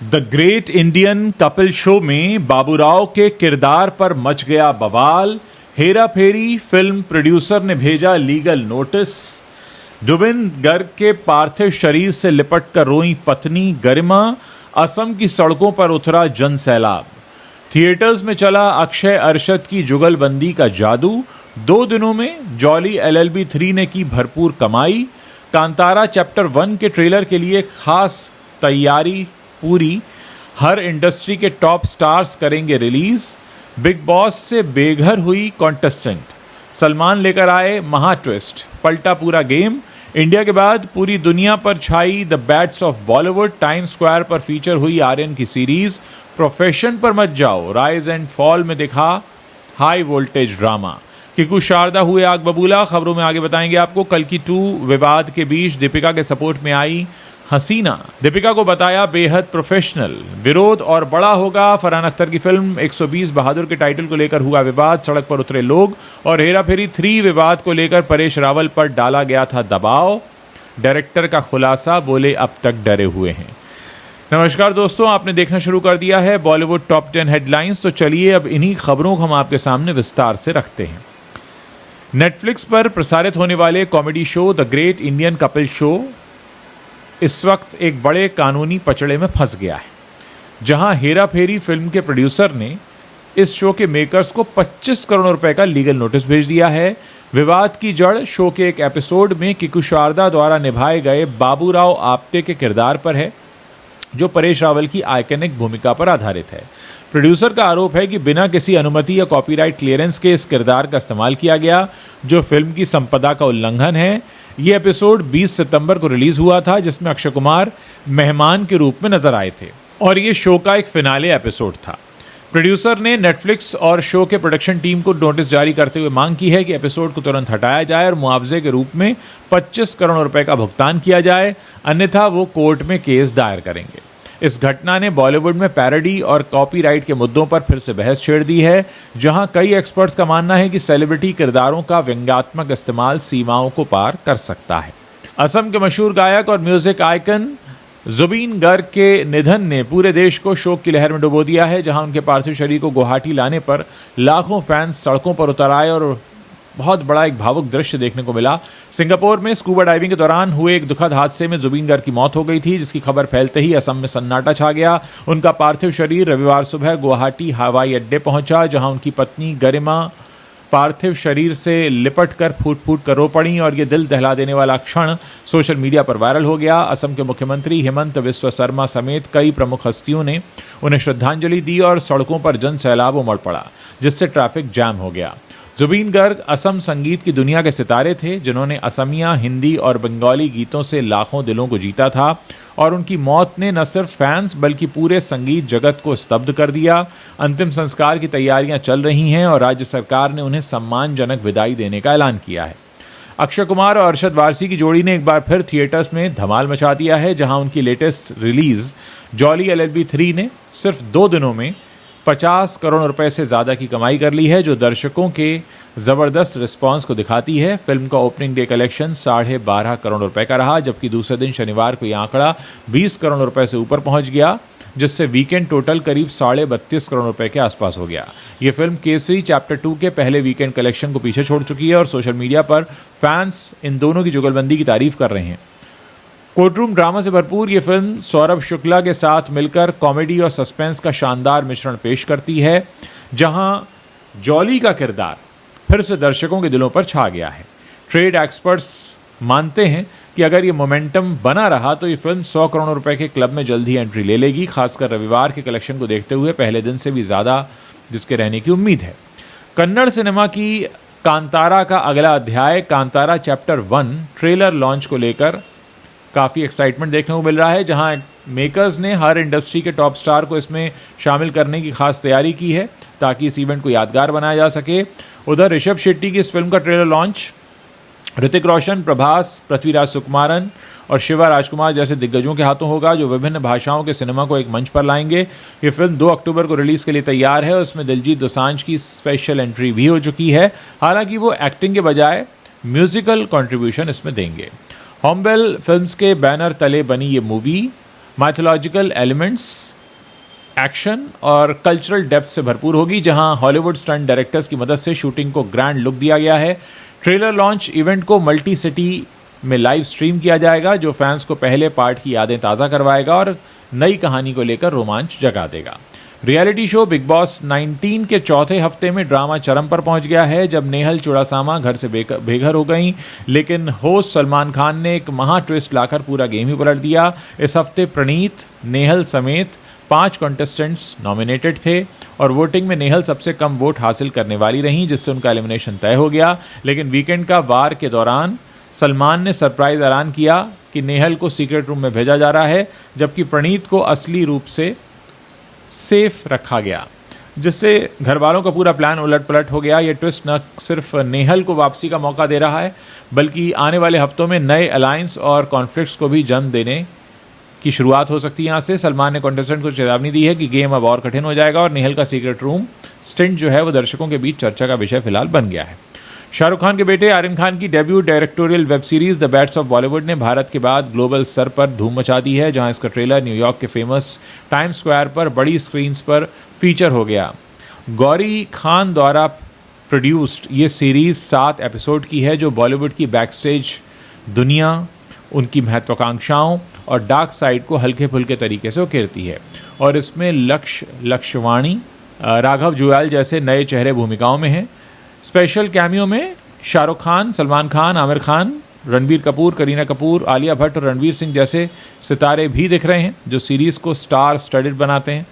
The great Indian Kapil show में बाबूराव के किरदार पर मच गया बवाल। हेरा फेरी फिल्म प्रोड्यूसर ने भेजा लीगल नोटिस। जुबिन गर्ग के पार्थिव शरीर से लिपट कर रोई पत्नी गरिमा। असम की सड़कों पर उतरा जन सैलाब। थिएटर्स में चला अक्षय अरशद की जुगलबंदी का जादू। 2 दिनों में जॉली LLB 3 ने की भरपूर कमाई। कांतारा चैप्टर 1 के ट्रेलर के लिए खास तैयारी पूरी। हर इंडस्ट्री के टॉप स्टार्स करेंगे रिलीज। बिग बॉस से बेघर हुई कॉन्टेस्टेंट। सलमान लेकर आए महा ट्विस्ट। पलटा पूरा गेम। इंडिया के बाद पूरी दुनिया पर छाई the bats of Bollywood. Time square पर फीचर हुई आर्यन की सीरीज। प्रोफेशन पर मत जाओ राइज एंड फॉल में दिखा high voltage drama. Kiku Sharda हुए आग बबूला। खबरों में आगे बताएंगे आपको। कल की 2 विवाद के बीच दीपिका के सपोर्ट में आई हसीना। दीपिका को बताया बेहद प्रोफेशनल। विरोध और बड़ा होगा। फरहान अख्तर की फिल्म 120 बहादुर के टाइटल को लेकर हुआ विवाद। सड़क पर उतरे लोग। और हेरा फेरी 3 विवाद को लेकर परेश रावल पर डाला गया था दबाव। डायरेक्टर का खुलासा, बोले अब तक डरे हुए हैं। नमस्कार दोस्तों, आपने देखना शुरू कर दिया है बॉलीवुड टॉप 10 हेडलाइंस। तो चलिए अब इन्हीं खबरों को हम आपके सामने विस्तार से रखते हैं। नेटफ्लिक्स पर प्रसारित होने वाले comedy show the great Indian Kapil show इस वक्त एक बड़े कानूनी पचड़े में फंस गया है, जहां हेरा फेरी फिल्म के प्रोड्यूसर ने इस शो के मेकर्स को 25 करोड़ रुपए का लीगल नोटिस भेज दिया है। विवाद की जड़ शो के एक एपिसोड में किकू शारदा द्वारा निभाए गए बाबूराव आप्टे के किरदार पर है, जो परेश रावल की आइकॉनिक भूमिका पर आधारित है। प्रोड्यूसर का आरोप है कि बिना किसी अनुमति या कॉपीराइट क्लियरेंस के इस किरदार का इस्तेमाल किया गया, जो फिल्म की संपदा का उल्लंघन है। यह एपिसोड 20 सितंबर को रिलीज हुआ था, जिसमें अक्षय कुमार मेहमान के रूप में नजर आए थे और यह शो का एक फिनाले एपिसोड था। प्रोड्यूसर ने नेटफ्लिक्स और शो के प्रोडक्शन टीम को नोटिस जारी करते हुए मांग की है कि एपिसोड को तुरंत हटाया जाए और मुआवजे के रूप में 25 करोड़ रुपए का भुगतान किया जाए, अन्यथा वो कोर्ट में केस दायर करेंगे। इस घटना ने बॉलीवुड में पैरोडी और कॉपीराइट के मुद्दों पर फिर से बहस छेड़ दी है, जहां कई एक्सपर्ट्स का मानना है कि सेलिब्रिटी किरदारों का व्यंग्यात्मक इस्तेमाल सीमाओं को पार कर सकता है। असम के मशहूर गायक और म्यूजिक आइकन जुबिन गर्ग के निधन ने पूरे देश को शोक की लहर में डुबो दिया है, जहां उनके पार्थिव शरीर को गुवाहाटी लाने पर लाखों फैंस सड़कों पर उतर आए और बहुत बड़ा एक भावुक दृश्य देखने को मिला। सिंगापुर में स्कूबा डाइविंग के दौरान हुए एक दुखद हादसे में जुबिन गर्ग की मौत हो गई थी, जिसकी खबर फैलते ही असम में सन्नाटा छा गया। उनका पार्थिव शरीर रविवार सुबह गुवाहाटी हवाई अड्डे पहुंचा, जहां उनकी पत्नी गरिमा पार्थिव शरीर से लिपट कर फूट फूट कर रो पड़ी और यह दिल दहला देने वाला क्षण सोशल मीडिया पर वायरल हो गया। असम के मुख्यमंत्री हेमंत बिस्वा शर्मा समेत कई प्रमुख हस्तियों ने उन्हें श्रद्धांजलि दी और सड़कों पर जन सैलाब उमड़ पड़ा, जिससे ट्रैफिक जैम हो गया। जुबिन गर्ग असम संगीत की दुनिया के सितारे थे, जिन्होंने असमिया, हिंदी और बंगाली गीतों से लाखों दिलों को जीता था और उनकी मौत ने न सिर्फ फैंस बल्कि पूरे संगीत जगत को स्तब्ध कर दिया। अंतिम संस्कार की तैयारियां चल रही हैं और राज्य सरकार ने उन्हें सम्मानजनक विदाई देने का ऐलान किया है। अक्षय कुमार और अरशद वारसी की जोड़ी ने एक बार फिर थिएटर्स में धमाल मचा दिया है, जहां उनकी लेटेस्ट रिलीज जॉली LLB 3 ने सिर्फ 2 दिनों में 50 करोड़ रुपए से ज्यादा की कमाई कर ली है, जो दर्शकों के जबरदस्त रिस्पांस को दिखाती है। फिल्म का ओपनिंग डे कलेक्शन 12.5 करोड़ रुपए का रहा, जबकि दूसरे दिन शनिवार को यह आंकड़ा 20 करोड़ रुपए से ऊपर पहुंच गया, जिससे वीकेंड टोटल करीब 32.5 करोड़ रुपए के आसपास हो गया। यह फिल्म केसरी चैप्टर 2 के पहले वीकेंड कलेक्शन को पीछे छोड़ चुकी है और सोशल मीडिया पर फैंस इन दोनों की जुगलबंदी की तारीफ कर रहे हैं। कोर्टरूम ड्रामा से भरपूर ये फिल्म सौरभ शुक्ला के साथ मिलकर कॉमेडी और सस्पेंस का शानदार मिश्रण पेश करती है, जहां जॉली का किरदार फिर से दर्शकों के दिलों पर छा गया है। ट्रेड एक्सपर्ट्स मानते हैं कि अगर ये मोमेंटम बना रहा तो ये फिल्म 100 करोड़ रुपए के क्लब में जल्द ही एंट्री ले लेगी, खासकर रविवार के कलेक्शन को देखते हुए पहले दिन से भी ज़्यादा जिसके रहने की उम्मीद है। कन्नड़ सिनेमा की कांतारा का अगला अध्याय कांतारा चैप्टर 1 ट्रेलर लॉन्च को लेकर काफ़ी एक्साइटमेंट देखने को मिल रहा है, जहां मेकर्स ने हर इंडस्ट्री के टॉप स्टार को इसमें शामिल करने की खास तैयारी की है, ताकि इस इवेंट को यादगार बनाया जा सके। उधर ऋषभ शेट्टी की इस फिल्म का ट्रेलर लॉन्च ऋतिक रोशन, प्रभास, पृथ्वीराज सुकुमारन और शिवा राजकुमार जैसे दिग्गजों के हाथों होगा, जो विभिन्न भाषाओं के सिनेमा को एक मंच पर लाएंगे। ये फिल्म 2 अक्टूबर को रिलीज के लिए तैयार है और उसमें दिलजीत दोसांझ की स्पेशल एंट्री भी हो चुकी है। हालांकि वो एक्टिंग के बजाय म्यूजिकल कंट्रीब्यूशन इसमें देंगे। हॉम्बेल फिल्म्स के बैनर तले बनी ये मूवी माइथोलॉजिकल एलिमेंट्स, एक्शन और कल्चरल डेप्थ से भरपूर होगी, जहां हॉलीवुड स्टंट डायरेक्टर्स की मदद से शूटिंग को ग्रैंड लुक दिया गया है। ट्रेलर लॉन्च इवेंट को मल्टी सिटी में लाइव स्ट्रीम किया जाएगा, जो फैंस को पहले पार्ट की यादें ताज़ा करवाएगा और नई कहानी को लेकर रोमांच जगा देगा। रियलिटी शो बिग बॉस 19 के चौथे हफ्ते में ड्रामा चरम पर पहुंच गया है, जब नेहल चुड़ासामा घर से बेघर हो गईं, लेकिन होस्ट सलमान खान ने एक महा ट्विस्ट लाकर पूरा गेम ही पलट दिया। इस हफ्ते प्रणीत, नेहल समेत 5 कंटेस्टेंट्स नॉमिनेटेड थे और वोटिंग में नेहल सबसे कम वोट हासिल करने वाली रहीं, जिससे उनका एलिमिनेशन तय हो गया। लेकिन वीकेंड का वार के दौरान सलमान ने सरप्राइज ऐलान किया कि नेहल को सीक्रेट रूम में भेजा जा रहा है, जबकि प्रणीत को असली रूप से सेफ रखा गया, जिससे घर वालों का पूरा प्लान उलट पलट हो गया। यह ट्विस्ट न सिर्फ नेहल को वापसी का मौका दे रहा है, बल्कि आने वाले हफ्तों में नए अलायंस और कॉन्फ्लिक्ट्स को भी जन्म देने की शुरुआत हो सकती है। यहाँ से सलमान ने कॉन्टेस्टेंट को चेतावनी दी है कि गेम अब और कठिन हो जाएगा और नेहल का सीक्रेट रूम स्टिंट जो है वो दर्शकों के बीच चर्चा का विषय फिलहाल बन गया है। शाहरुख खान के बेटे आर्यन खान की debut directorial web series the bats of Bollywood ने भारत के बाद ग्लोबल स्तर पर धूम मचा दी है, जहां इसका ट्रेलर न्यूयॉर्क के फेमस टाइम स्क्वायर पर बड़ी स्क्रीन्स पर फीचर हो गया। गौरी खान द्वारा प्रोड्यूस्ड ये सीरीज 7 एपिसोड की है, जो बॉलीवुड की बैकस्टेज दुनिया, उनकी महत्वाकांक्षाओं और डार्क साइड को हल्के फुल्के तरीके से उकेरती है। और इसमें लक्ष्यवाणी, राघव जुयाल जैसे नए चेहरे भूमिकाओं में हैं। स्पेशल कैमियो में शाहरुख खान, सलमान खान, आमिर खान, रणबीर कपूर, करीना कपूर, आलिया भट्ट और रणवीर सिंह जैसे सितारे भी दिख रहे हैं, जो सीरीज को स्टार स्टडेड बनाते हैं।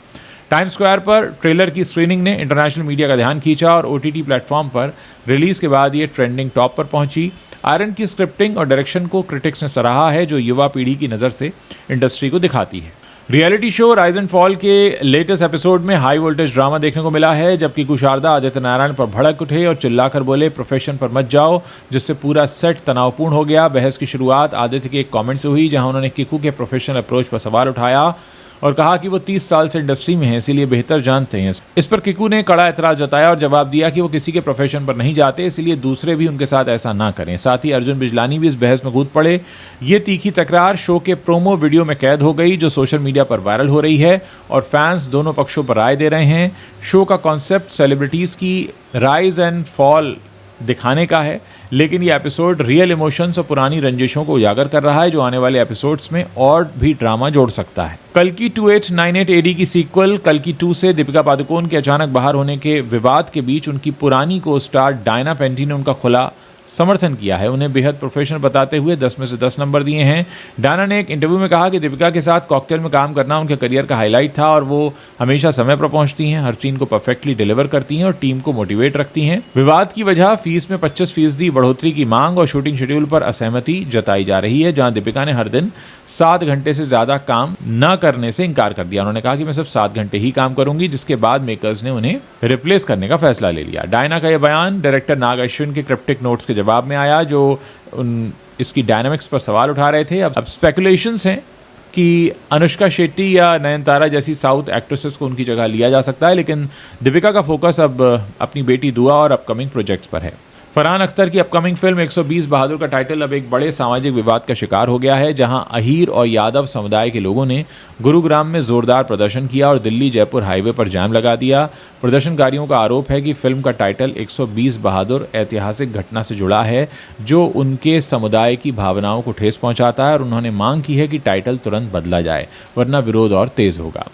टाइम स्क्वायर पर ट्रेलर की स्क्रीनिंग ने इंटरनेशनल मीडिया का ध्यान खींचा और OTT प्लेटफॉर्म पर रिलीज के बाद ये ट्रेंडिंग टॉप पर पहुंची। आयरन की स्क्रिप्टिंग और डायरेक्शन को क्रिटिक्स ने सराहा है, जो युवा पीढ़ी की नज़र से इंडस्ट्री को दिखाती है। Reality show rise and fall के लेटेस्ट एपिसोड में हाई वोल्टेज ड्रामा देखने को मिला है, जबकि कुशारदा आदित्य नारायण पर भड़क उठे और चिल्लाकर बोले प्रोफेशन पर मत जाओ, जिससे पूरा सेट तनावपूर्ण हो गया। बहस की शुरुआत आदित्य के एक कमेंट से हुई, जहां उन्होंने किकू के प्रोफेशनल अप्रोच पर सवाल उठाया और कहा कि वो 30 साल से इंडस्ट्री में हैं, इसीलिए बेहतर जानते हैं। इस पर किकू ने कड़ा एतराज जताया और जवाब दिया कि वो किसी के प्रोफेशन पर नहीं जाते, इसलिए दूसरे भी उनके साथ ऐसा ना करें। साथ ही अर्जुन बिजलानी भी इस बहस में कूद पड़े। ये तीखी तकरार शो के प्रोमो वीडियो में कैद हो गई, जो सोशल मीडिया पर वायरल हो रही है और फैंस दोनों पक्षों पर राय दे रहे हैं। शो का कॉन्सेप्ट सेलिब्रिटीज की राइज एंड फॉल दिखाने का है, लेकिन ये एपिसोड रियल इमोशंस और पुरानी रंजिशों को उजागर कर रहा है, जो आने वाले एपिसोड्स में और भी ड्रामा जोड़ सकता है। कल्कि 2898 AD की सीक्वल कल्कि 2 से दीपिका पादुकोण के अचानक बाहर होने के विवाद के बीच उनकी पुरानी को स्टार डायना पेंटी ने उनका खुला समर्थन किया है, उन्हें बेहद प्रोफेशनल बताते हुए 10 में से 10 नंबर दिए हैं। डायना ने एक इंटरव्यू में कहा कि दीपिका के साथ कॉकटेल में काम करना उनके करियर का हाईलाइट था और वो हमेशा समय पर पहुंचती हैं, हर सीन को परफेक्टली डिलीवर करती हैं और टीम को मोटिवेट रखती हैं। विवाद की वजह फीस में 25% बढ़ोतरी की मांग और शूटिंग शेड्यूल पर असहमति जताई जा रही है, जहां दीपिका ने हर दिन 7 घंटे से ज्यादा काम न करने से इनकार कर दिया। उन्होंने कहा कि मैं सिर्फ 7 घंटे ही काम करूंगी, जिसके बाद मेकर्स ने उन्हें रिप्लेस करने का फैसला ले लिया। डायना का यह बयान डायरेक्टर नाग अश्विन के क्रिप्टिक नोट्स के जवाब में आया, जो इसकी डायनामिक्स पर सवाल उठा रहे थे। अब स्पेकुलेशंस हैं कि अनुष्का शेट्टी या नयनतारा जैसी साउथ एक्ट्रेसेस को उनकी जगह लिया जा सकता है, लेकिन दीपिका का फोकस अब अपनी बेटी दुआ और अपकमिंग प्रोजेक्ट्स पर है। फरहान अख्तर की अपकमिंग फिल्म 120 बहादुर का टाइटल अब एक बड़े सामाजिक विवाद का शिकार हो गया है, जहां अहीर और यादव समुदाय के लोगों ने गुरुग्राम में जोरदार प्रदर्शन किया और दिल्ली जयपुर हाईवे पर जाम लगा दिया। प्रदर्शनकारियों का आरोप है कि फिल्म का टाइटल 120 बहादुर ऐतिहासिक घटना से जुड़ा है, जो उनके समुदाय की भावनाओं को ठेस पहुंचाता है और उन्होंने मांग की है कि टाइटल तुरंत बदला जाए, वरना विरोध और तेज होगा।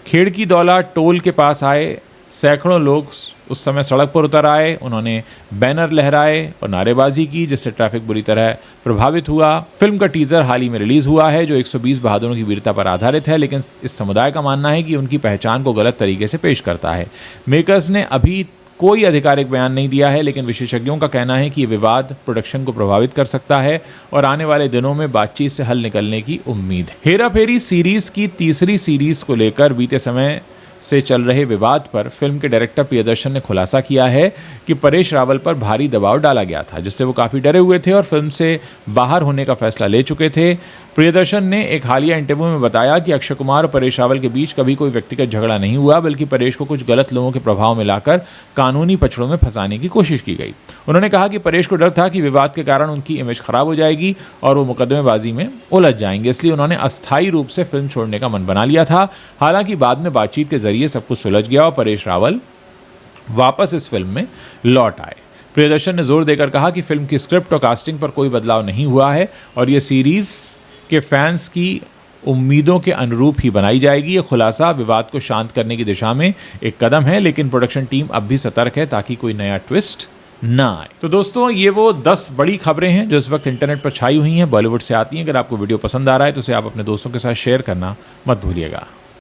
खेड़की दौला टोल के पास आए सैकड़ों लोग उस समय सड़क पर उतर आए, उन्होंने बैनर लहराए और नारेबाजी की, जिससे ट्रैफिक बुरी तरह प्रभावित हुआ। फिल्म का टीजर हाल ही में रिलीज हुआ है, जो 120 बहादुरों की वीरता पर आधारित है, लेकिन इस समुदाय का मानना है कि उनकी पहचान को गलत तरीके से पेश करता है। मेकर्स ने अभी कोई आधिकारिक बयान नहीं दिया है, लेकिन विशेषज्ञों का कहना है कि ये विवाद प्रोडक्शन को प्रभावित कर सकता है और आने वाले दिनों में बातचीत से हल निकलने की उम्मीद है। हेरा फेरी सीरीज की तीसरी सीरीज को लेकर बीते समय से चल रहे विवाद पर फिल्म के डायरेक्टर प्रियदर्शन ने खुलासा किया है कि परेश रावल पर भारी दबाव डाला गया था, जिससे वो काफ़ी डरे हुए थे और फिल्म से बाहर होने का फैसला ले चुके थे। प्रियदर्शन ने एक हालिया इंटरव्यू में बताया कि अक्षय कुमार और परेश रावल के बीच कभी कोई व्यक्तिगत झगड़ा नहीं हुआ, बल्कि परेश को कुछ गलत लोगों के प्रभाव में लाकर कानूनी पचड़ों में फंसाने की कोशिश की गई। उन्होंने कहा कि परेश को डर था कि विवाद के कारण उनकी इमेज खराब हो जाएगी और वो मुकदमेबाजी में उलझ जाएंगे, इसलिए उन्होंने अस्थायी रूप से फिल्म छोड़ने का मन बना लिया था। हालांकि बाद में बातचीत के जरिए सब कुछ सुलझ गया और परेश रावल वापस इस फिल्म में लौट आए। प्रियदर्शन ने जोर देकर कहा कि फिल्म की स्क्रिप्ट और कास्टिंग पर कोई बदलाव नहीं हुआ है और ये सीरीज के फैंस की उम्मीदों के अनुरूप ही बनाई जाएगी। ये खुलासा विवाद को शांत करने की दिशा में एक कदम है, लेकिन प्रोडक्शन टीम अब भी सतर्क है ताकि कोई नया ट्विस्ट ना आए। तो दोस्तों, ये वो 10 बड़ी खबरें हैं जो इस वक्त इंटरनेट पर छाई हुई हैं, बॉलीवुड से आती हैं। अगर आपको वीडियो पसंद आ रहा है तो उसे आप अपने दोस्तों के साथ शेयर करना मत भूलिएगा।